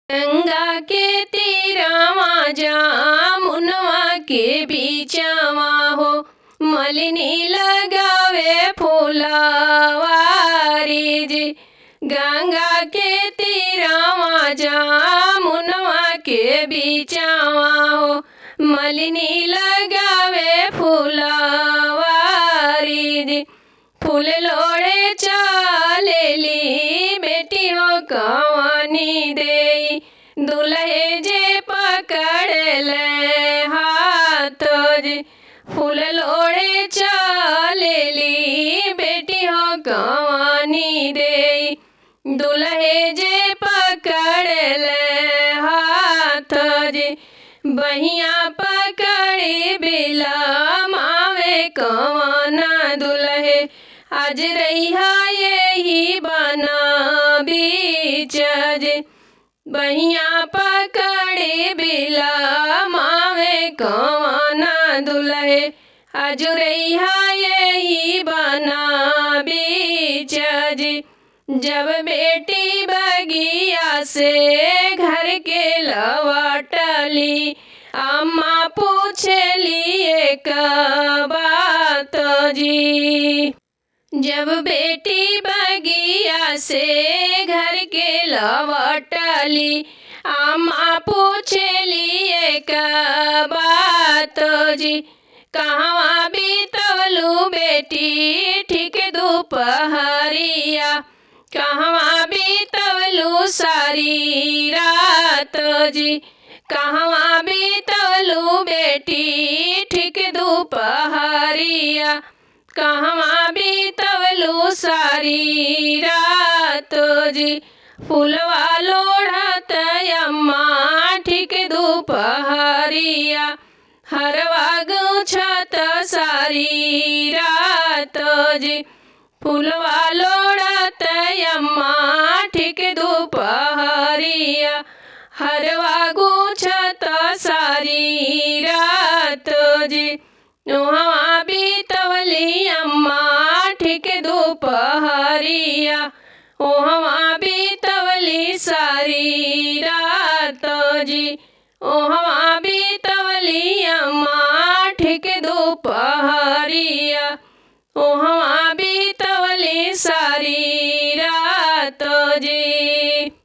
गंगा के तीरवा जामुनवा के बीचवा हो मलिनी लगावे फुलवारी जी। गंगा के तीरवा जामुनवा के बीचवा हो मलिनी लगावे फुलवारी जी। फूल लोड़े चालेली बेटी हो कवनी देई दुल्हे जे पकड़ ले हाथ जी। फूल लोड़े चालेली बेटी हो कवनी देई दुल्हे जे पकड़ ले हाथ जी। बहिया पकड़ी बिला मावे कवना दुल्हे आज रहिया यही बना बीच जे। बहिया पकड़ी बिला मावे कवना दुल्हे आज रहिया यही बना बीच जे। जब बेटी बगिया से घर के लौटली अम्मा पूछली एक बात जी। जब बेटी बगिया से घर के लौटली अम्मा पूछली एक बात जी। कहवा बीतवलू बेटी ठीक दोपहरिया कहवा बीतवलू सारी रात जी। कहवा बीतवलू बेटी ठीक दोपहरिया कहवा बीतवलू सारी रात जी। फूलवा लोढ़त अम्मा ठीक दोपहरिया हरवा गुछत सारी रात जी। फूलवा लोढ़त अम्मा ठीक दोपहरिया हरवा गुछत सारी रात जी। वहाँ बीतवली अम्मा ठीक दोपहरिया वहाँ बीतवली सारी रात जी। वहाँ बीतवली अम्मा ठीक दोपहरिया वहाँ बीतवली सारी रात जी।